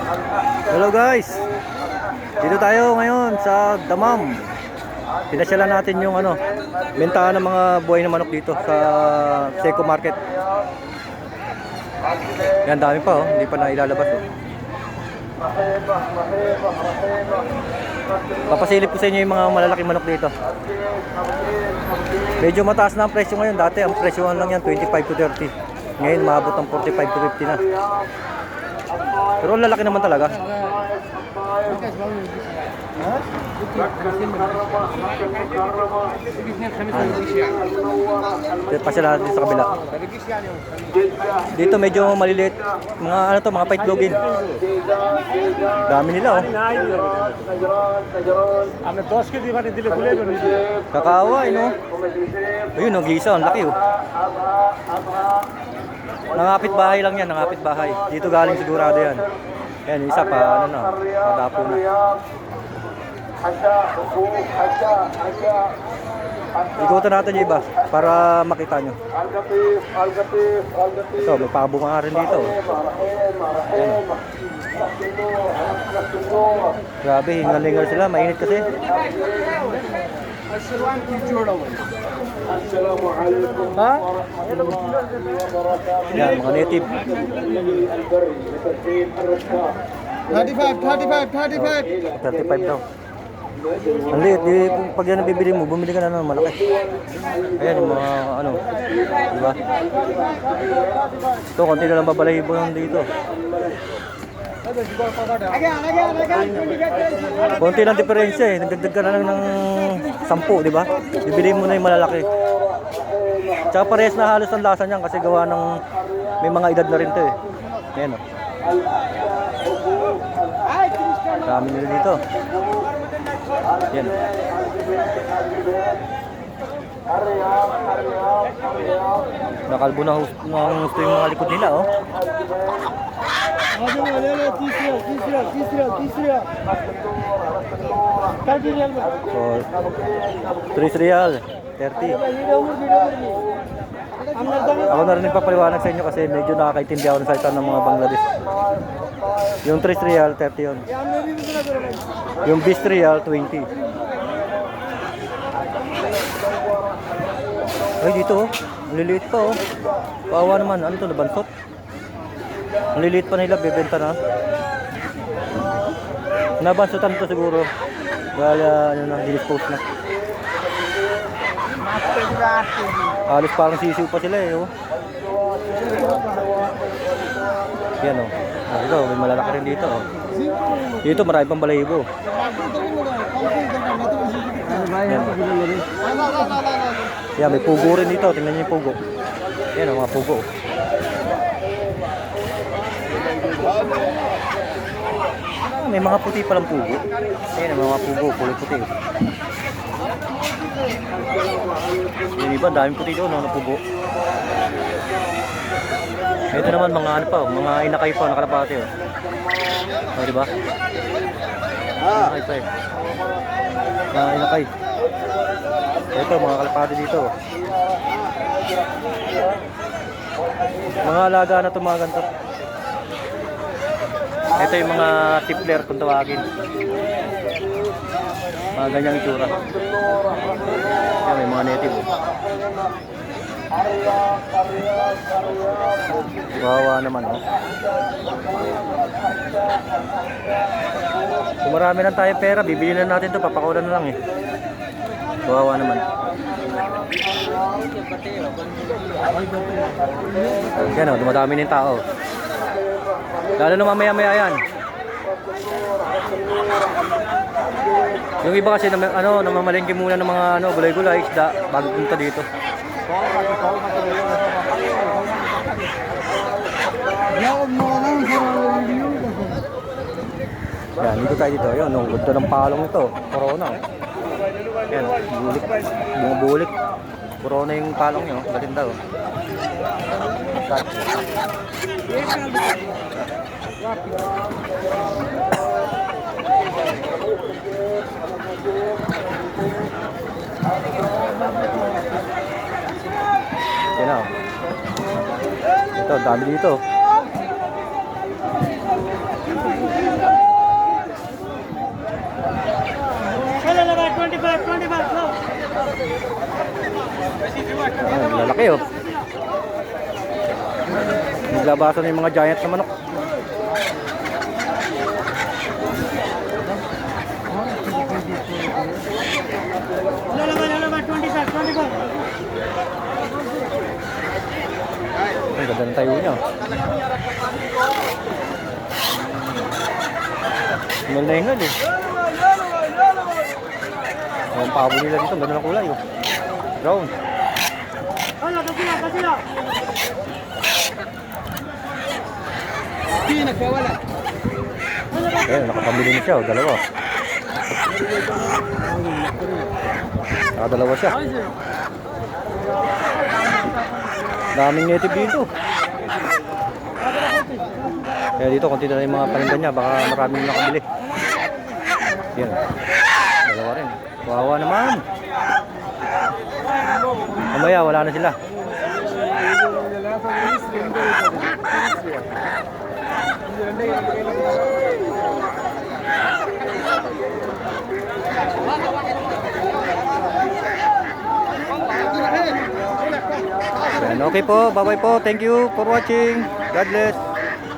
Hello guys, dito tayo ngayon sa Damam. Pinasyalan natin yung bentahan ng mga buhay na manok dito sa Seco Market. Yan, dami pa hindi pa nailalabas Papasilip ko sa inyo yung mga malalaking manok dito. Medyo mataas na ang presyo ngayon. Dati ang presyo lang yan 25 to 30. Ngayon maabot ng 45 to 50 na. Pero lalaki naman talaga. Pasya natin sa kabila. Dito medyo maliliit. Mga paitlogin. Dami nila Kakaawa Ayun, nag-iisa. Ang laki Nangapit bahay lang yan, nangapit bahay. Dito galing sigurado yan. Yan, isa pa, madapo na. Ikutan natin yung iba para makita nyo. Ito, may pabunga rin dito. Yan. Grabe, hingal-hingal sila, mainit kasi. Ha? Yan, mga native. 35 daw. Ang liit, pag yan nabibili mo, bumili ka na ng malaki. Ayan, yung mga diba? Ito, konti na lang babalahibo lang dito. Konti lang diferensya nagdagdag ka na lang ng 10, diba? Bibili mo na yung malalaki. Tsaka parehas na halos ang lasa niyan kasi gawa ng may mga edad na rin to Ayan Dami nila dito. Yan. Nakalbo na gusto yung mga likod nila So, 3 real, 30. Ako na rin nagpapaliwanag sa inyo kasi medyo nakakaintindi ako ng salita ng mga Bangladesh. Yung 3 real, 30 yun. Yung bis real, 20. Ay, dito liliit pa Kawawa naman. Ano to, nabansot? Liliit pa nila, bebenta na. Nabansotan to siguro. Dahil dinispose na. Halos parang sisiw pa sila Yan Ito, may malalaki rin dito Dito marami pang balahibo. Yan, may pugo rin dito. Tingnan niyo yung pugo. Yan mga pugo. May mga puti palang pugo. Yan mga pugo, kulay puti. Yung iba, daming puti doon, pugo. Ito naman mga mga inakay pa, nakalapate diba? Inakay pa Mga inakay. Ito, mga kalapate dito. Mga alaga na tumaganto. Ito yung mga tipler kung tawagin. Mga ganyang itsura. Yan, may mga native. Wawa naman Kung marami lang tayo pera, bibili na natin to, papakulan na lang Wawa naman. Yan dumadami ng tao. Lalo na mamaya-maya yan. Yung iba kasi namamalengke muna ng mga gulay-gulay, isda bago punta dito. Yan, dito tayo dito. Ayun, ganda ng palong ito. Corona. Yan, bulik. Mga bulik. Corona yung palong nyo. Galing daw. Yan o. Ito, dami dito. Lalaki oh. Naglabasan na yung mga giant na manok. Ang ganda ng tayo niya. Hingal na hingal eh. Ang pabo nila dito, ganda ng kulay oh. Brown. Hindi, nagpawala. Ayun, nakapamili na siya oh, dalawa. Nakadalawa siya. Daming native dito. Kaya dito, konti na yung mga paninda niya. Baka maraming nakabili. Yan. Dalawa rin. Wawa naman. Mamaya, wala na sila. Okay po. Bye-bye po. Thank you for watching. God bless.